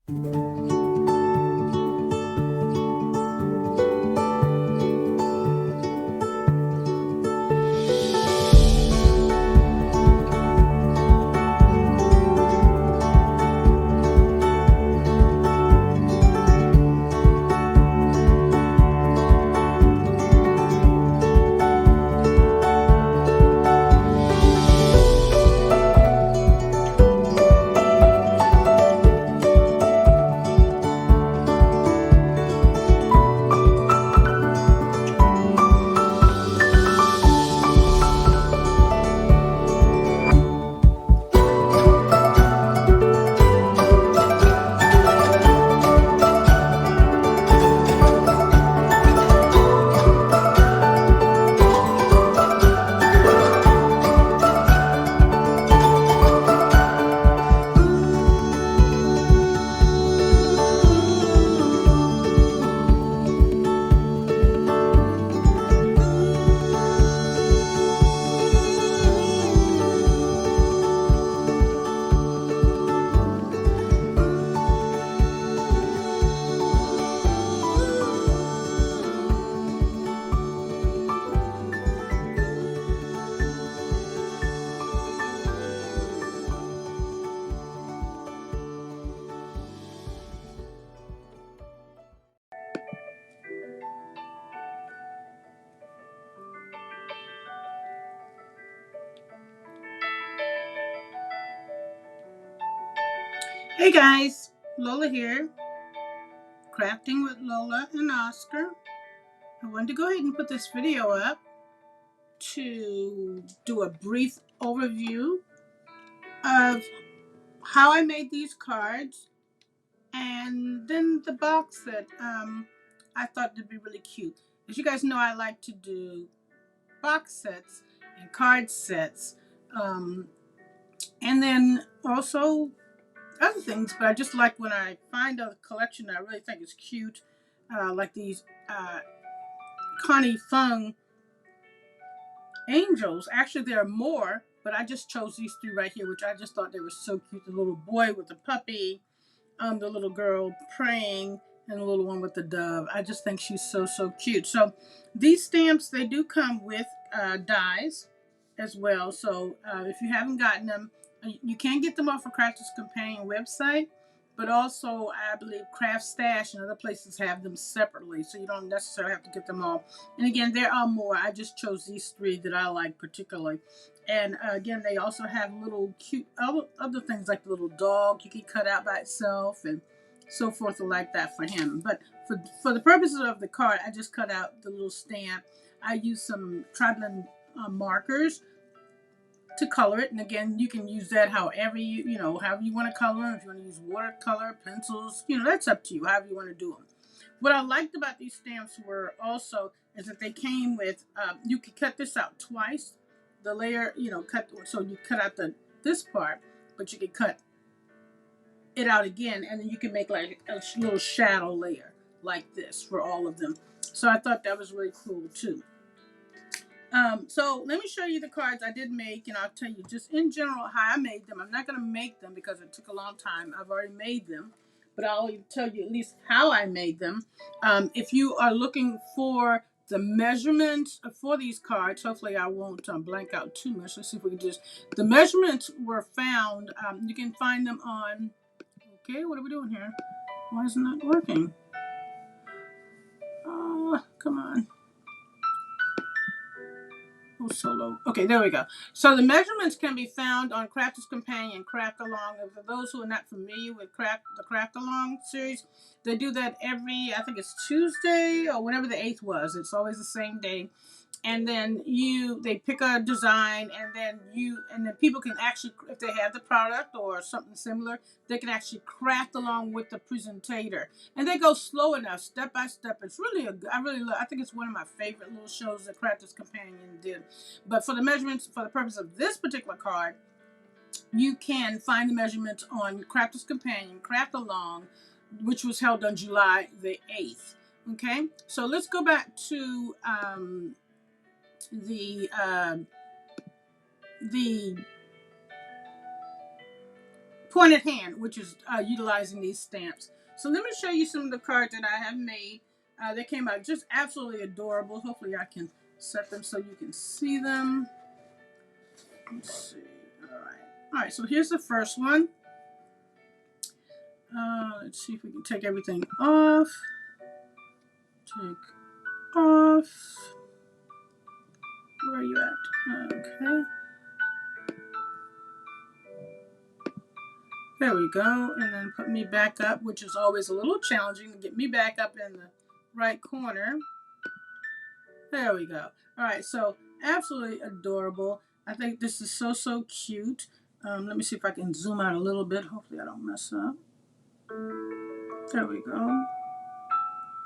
Hey guys, Lola here, crafting with Lola and Oscar. I wanted to go ahead and put this video up to do a brief overview of how I made these cards and then the box that I thought would be really cute. As you guys know, I like to do box sets and card sets, and then also other things, but I just like when I find a collection that I really think is cute, like these Connie Fong Angels. Actually, there are more, but I just chose these three right here, which I just thought they were so cute. The little boy with the puppy, the little girl praying, and the little one with the dove. I just think she's so cute. So these stamps, they do come with dies as well. So if you haven't gotten them, you can get them off of Crafters Companion website, but also I believe Craft Stash and other places have them separately, so you don't necessarily have to get them all. And again, there are more. I just chose these three that I like particularly. And again, they also have little cute other things like the little dog you can cut out by itself and so forth like that for him. But for the purposes of the card, I just cut out the little stamp. I used some tri-blend markers to color it, and again, you can use that however however you want to color. If you want to use watercolor, pencils, that's up to you. However you want to do them. What I liked about these stamps were also is that they came with you could cut this out twice. The layer, cut so you cut out this part, but you could cut it out again, and then you can make like a little shadow layer like this for all of them. So I thought that was really cool too. So let me show you the cards I did make, and I'll tell you just in general how I made them. I'm not going to make them because it took a long time. I've already made them, but I'll tell you at least how I made them. If you are looking for the measurements for these cards, hopefully I won't blank out too much. Let's see if we can the measurements were found. You can find them on, okay, what are we doing here? Why isn't that working? Oh, come on. Oh, solo. Okay, there we go. So the measurements can be found on Crafter's Companion, Craft Along. And for those who are not familiar with the Craft Along series, they do that every, I think it's Tuesday or whenever the 8th was. It's always the same day. And then they pick a design, and then people can actually, if they have the product or something similar, they can actually craft along with the presentator, and they go slow enough, step by step. It's really I think it's one of my favorite little shows that Crafters Companion did. But for the measurements, for the purpose of this particular card, you can find the measurements on Crafters Companion Craft Along, which was held on July the 8th. Okay, so let's go back to the pointed hand, which is utilizing these stamps. So let me show you some of the cards that I have made. They came out just absolutely adorable. Hopefully I can set them so you can see them. Let's see. All right, so here's the first one. Let's see if we can take everything off. Take off. Where are you at? Okay. There we go. And then put me back up, which is always a little challenging to get me back up in the right corner. There we go. All right, so absolutely adorable. I think this is so, so cute. Let me see if I can zoom out a little bit. Hopefully I don't mess up. There we go.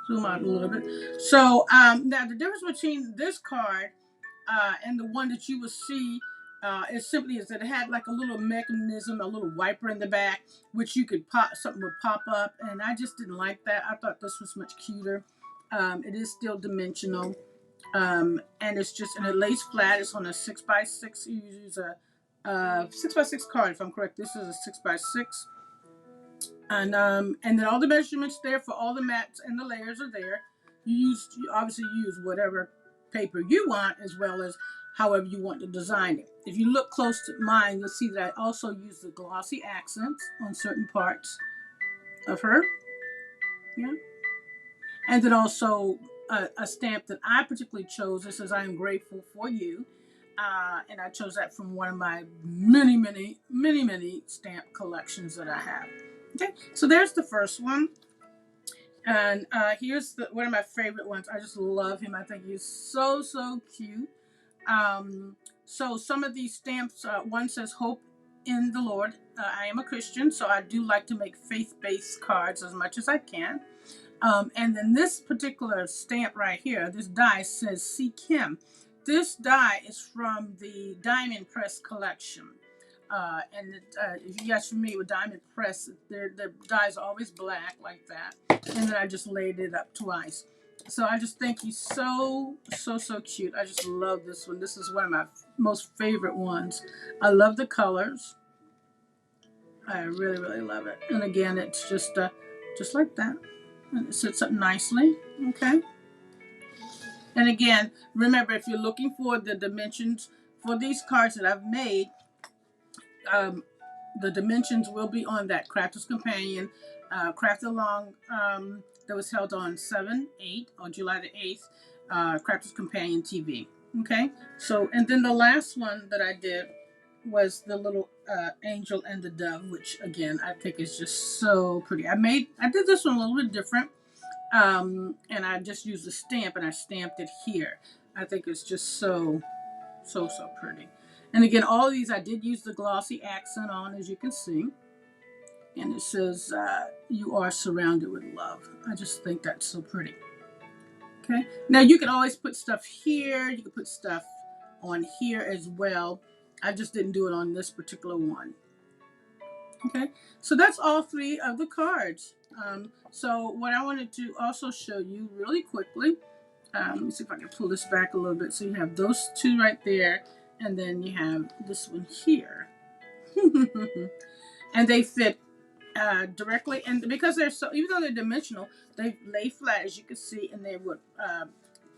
Zoom out a little bit. So now the difference between this card and the one that you will see is simply is that it had like a little mechanism, a little wiper in the back, which you could pop, something would pop up, and I just didn't like that. I thought this was much cuter. It is still dimensional, and it's just, and it lays flat. It's on a 6x6. You use a 6x6 card, if I'm correct. This is a 6x6. And then all the measurements there for all the mats and the layers are there. You obviously use whatever paper you want, as well as however you want to design it. If you look close to mine, you'll see that I also use the glossy accents on certain parts of her. Yeah. And then also a stamp that I particularly chose. This is "I am grateful for you." And I chose that from one of my many, many, many, many stamp collections that I have. Okay, so there's the first one. And here's one of my favorite ones. I just love him. I think he's so, so cute. So some of these stamps, one says "Hope in the Lord." I am a Christian, so I do like to make faith-based cards as much as I can. And then this particular stamp right here, this die says "Seek Him." This die is from the Diamond Press collection. If you guys are familiar with Diamond Press, their die is always black like that. And then I just laid it up twice. So I just think he's so, so, so cute. I just love this one. This is one of my most favorite ones. I love the colors. I really, really love it. And again, it's just like that. And it sits up nicely. Okay. And again, remember, if you're looking for the dimensions for these cards that I've made, the dimensions will be on that Crafter's Companion Craft Along that was held on 7/8 on July the 8th, Crafter's Companion TV. Okay, so and then the last one that I did was the little angel and the dove, which again I think is just so pretty. I did this one a little bit different, and I just used a stamp and I stamped it here. I think it's just so, so, so pretty. And again, all of these I did use the glossy accent on, as you can see. And it says, "You are surrounded with love." I just think that's so pretty. Okay. Now you can always put stuff here. You can put stuff on here as well. I just didn't do it on this particular one. Okay. So that's all three of the cards. So what I wanted to also show you really quickly, let me see if I can pull this back a little bit. So you have those two right there. And then you have this one here. And they fit directly, and because they're so, even though they're dimensional, they lay flat, as you can see, and they would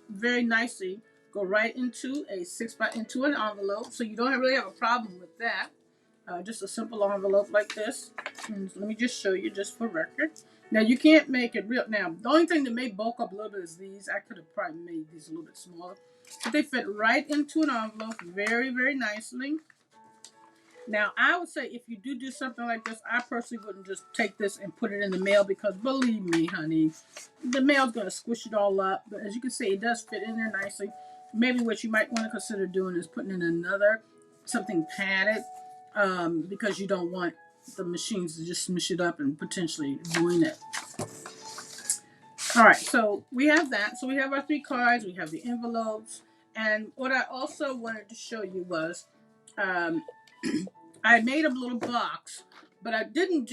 very nicely go right into into an envelope, so you don't really have a problem with that. Just a simple envelope like this. And let me just show you, just for record. Now you can't make it real. Now the only thing that may bulk up a little bit is these. I could have probably made these a little bit smaller, but they fit right into an envelope very, very nicely. Now, I would say if you do something like this, I personally wouldn't just take this and put it in the mail, because believe me, honey, the mail's going to squish it all up. But as you can see, it does fit in there nicely. Maybe what you might want to consider doing is putting in something padded, because you don't want the machines to just smush it up and potentially ruin it. All right, so we have that. So we have our three cards. We have the envelopes. And what I also wanted to show you was, I made a little box, but I didn't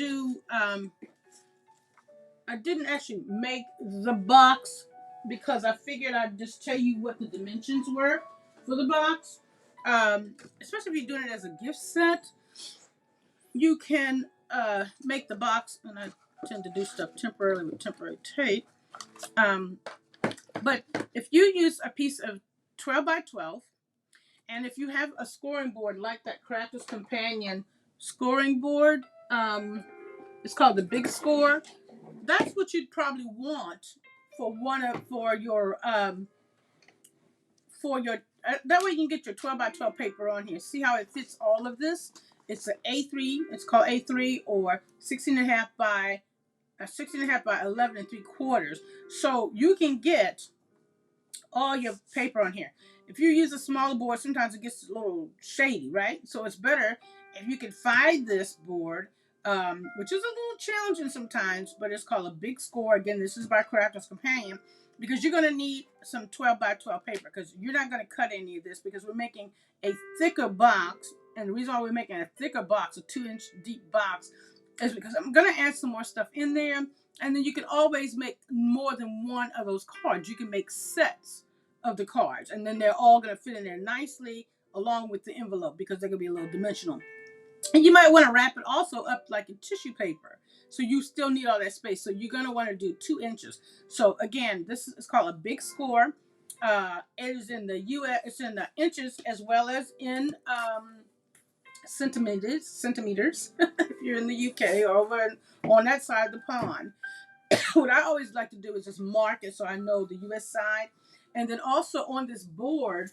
actually make the box, because I figured I'd just tell you what the dimensions were for the box. Especially if you're doing it as a gift set, you can make the box, and I tend to do stuff temporarily with temporary tape. But if you use a piece of 12 by 12, and if you have a scoring board like that Crafter's Companion scoring board, it's called the Big Score. That's what you'd probably want for your that way you can get your 12 by 12 paper on here. See how it fits all of this? It's an A3. It's called A3 or 16 and a half by 16 and a half by 11 and 3/4. So you can get all your paper on here. If you use a smaller board, sometimes it gets a little shady, right? So it's better if you can find this board, which is a little challenging sometimes, but it's called a Big Score. Again, this is by Crafter's Companion, because you're going to need some 12 by 12 paper, because you're not going to cut any of this, because we're making a thicker box. And the reason why we're making a thicker box, a 2-inch deep box, is because I'm going to add some more stuff in there. And then you can always make more than one of those cards. You can make sets of the cards, and then they're all going to fit in there nicely along with the envelope, because they're going to be a little dimensional. And you might want to wrap it also up like a tissue paper, so you still need all that space. So you're going to want to do 2 inches. So again, this is called a Big Score. It is in the US. It's in the inches as well as in centimeters. If you're in the UK or over on that side of the pond. What I always like to do is just mark it so I know the US side. And then also on this board,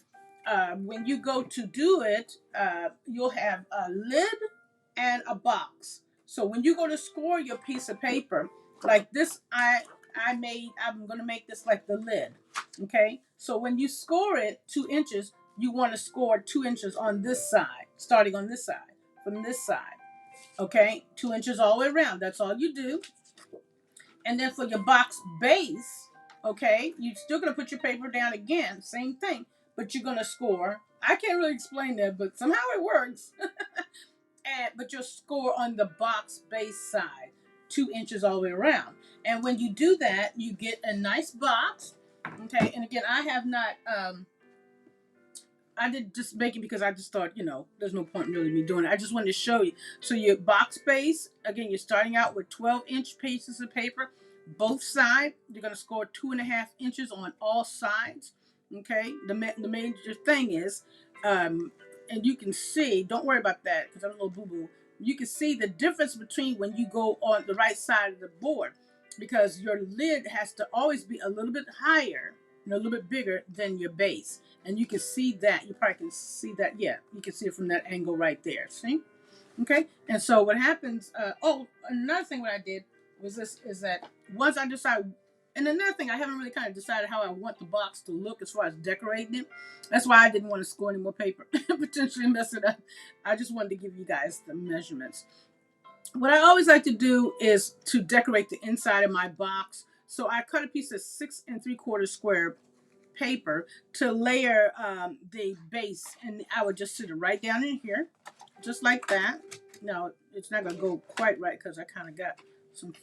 when you go to do it, you'll have a lid and a box. So when you go to score your piece of paper, like this, I'm going to make this like the lid. Okay. So when you score it 2 inches, you want to score 2 inches on this side, starting on this side, from this side. Okay. 2 inches all the way around. That's all you do. And then for your box base, okay, you're still going to put your paper down again, same thing, but you're going to score. I can't really explain that, but somehow it works. But you'll score on the box base side, 2 inches all the way around. And when you do that, you get a nice box. Okay, and again, I have not, I did just make it because I just thought, there's no point in really me doing it. I just wanted to show you. So your box base, again, you're starting out with 12-inch pieces of paper, both sides. You're going to score 2.5 inches on all sides. Okay. The major thing is, and you can see, don't worry about that because I'm a little boo-boo. You can see the difference between when you go on the right side of the board, because your lid has to always be a little bit higher and a little bit bigger than your base. And you can see that. You probably can see that. Yeah, you can see it from that angle right there. See? Okay. And so what happens, another thing what I did was this, is that once I decide, and another thing, I haven't really kind of decided how I want the box to look as far as decorating it. That's why I didn't want to score any more paper, potentially mess it up. I just wanted to give you guys the measurements. What I always like to do is to decorate the inside of my box. So I cut a piece of 6 3/4 square paper to layer the base, and I would just sit it right down in here, just like that. No, it's not gonna go quite right because I kind of got some.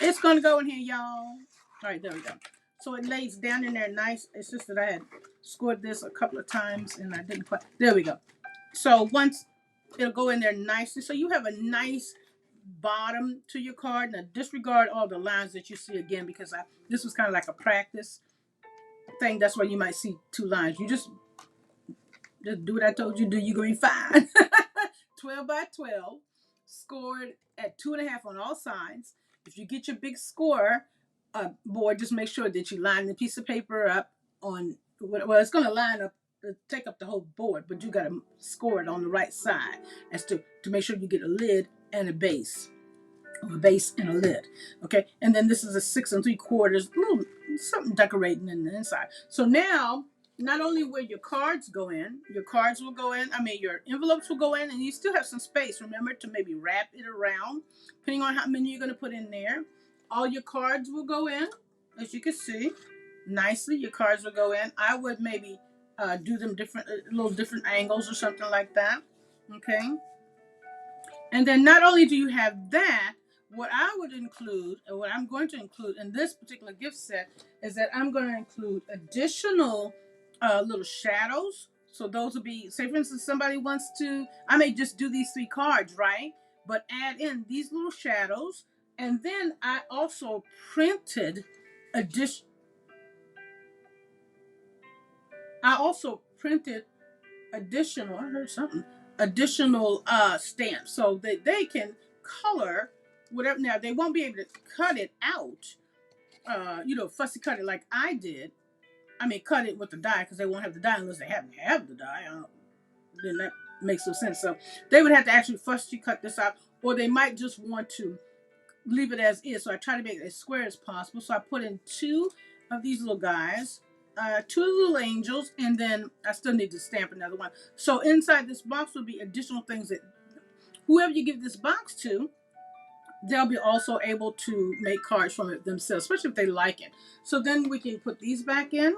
It's gonna go in here, y'all. All right, there we go. So it lays down in there nice. It's just that I had scored this a couple of times and I didn't quite. There we go. So once it'll go in there nicely, so you have a nice bottom to your card. Now disregard all the lines that you see again, because this was kind of like a practice thing. That's why you might see 2 lines. You just do what I told you to do. You're going to be fine. 12 by 12, scored at 2.5 on all sides. If you get your big score board, just make sure that you line the piece of paper up on, well, it's going to line up, take up the whole board, but you got to score it on the right side as to make sure you get a lid and a base. A base and a lid. Okay, and then this is a 6 3/4, little something decorating in the inside. So now, not only will your cards go in, your envelopes will go in, and you still have some space. Remember to maybe wrap it around, depending on how many you're going to put in there. All your cards will go in, as you can see, nicely. Your cards will go in. I would maybe do them little different angles or something like that. Okay, and then not only do you have that, what I would include, and what I'm going to include in this particular gift set, is that I'm going to include additional little shadows. So those will be, say for instance, somebody wants to, I may just do these 3 cards, right? but add in these little shadows. And then I also printed addition. I also printed additional. I heard something. Additional stamps, so that they can color whatever. Now they won't be able to cut it out. Fussy cut it like I did. I mean, cut it with the die because they won't have the die unless they have the die. Then that makes no sense. So they would have to actually fussy cut this out, or they might just want to leave it as is. So I try to make it as square as possible. So I put in two of these little guys, two little angels, and then I still need to stamp another one. So inside this box will be additional things that whoever you give this box to, they'll be also able to make cards from it themselves, especially if they like it. So then we can put these back in.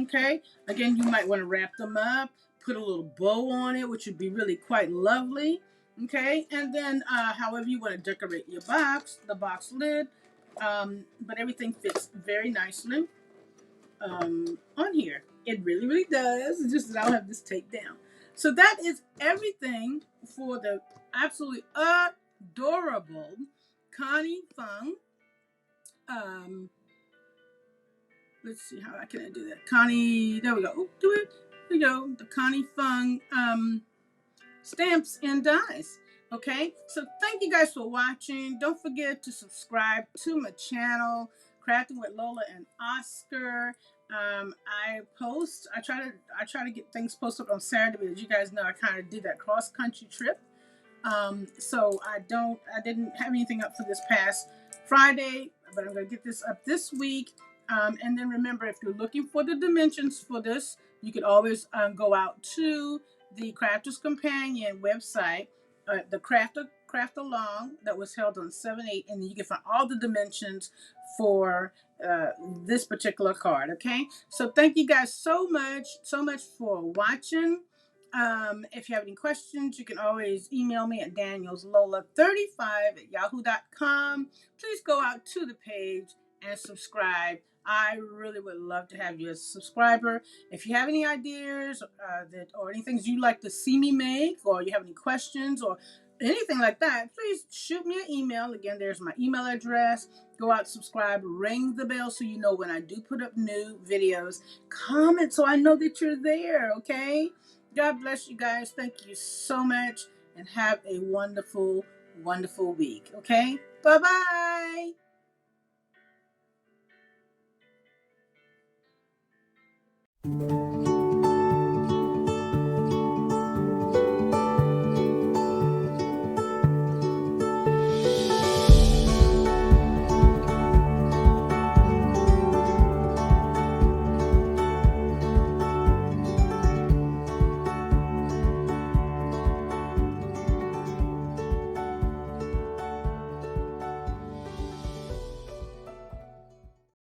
Okay. Again, you might want to wrap them up, put a little bow on it, which would be really quite lovely. Okay. And then however you want to decorate your box, the box lid. But everything fits very nicely on here. It really, really does. It's just that I'll have this taped down. So that is everything for the absolutely adorable Connie Fong. Let's see how can I do that. Connie, there we go. Oh, do it. There we go. The Connie Fong stamps and dies. Okay, so thank you guys for watching. Don't forget to subscribe to my channel, Crafting with Lola and Oscar. I try to get things posted on Saturday because you guys know I kind of did that cross country trip. So I didn't have anything up for this past Friday, but I'm going to get this up this week. And then remember, if you're looking for the dimensions for this, you can always go out to the Crafter's Companion website, the Craft Along that was held on 7/8, and you can find all the dimensions for this particular card. Okay, so thank you guys so much for watching. If you have any questions, you can always email me at danielslola35@yahoo.com. Please go out to the page and subscribe. I really would love to have you as a subscriber. If you have any ideas or any things you'd like to see me make, or you have any questions or anything like that, please shoot me an email. Again, there's my email address. Go out, subscribe, ring the bell so you know when I do put up new videos. Comment so I know that you're there, okay? God bless you guys. Thank you so much, and have a wonderful, wonderful week, okay? Bye-bye.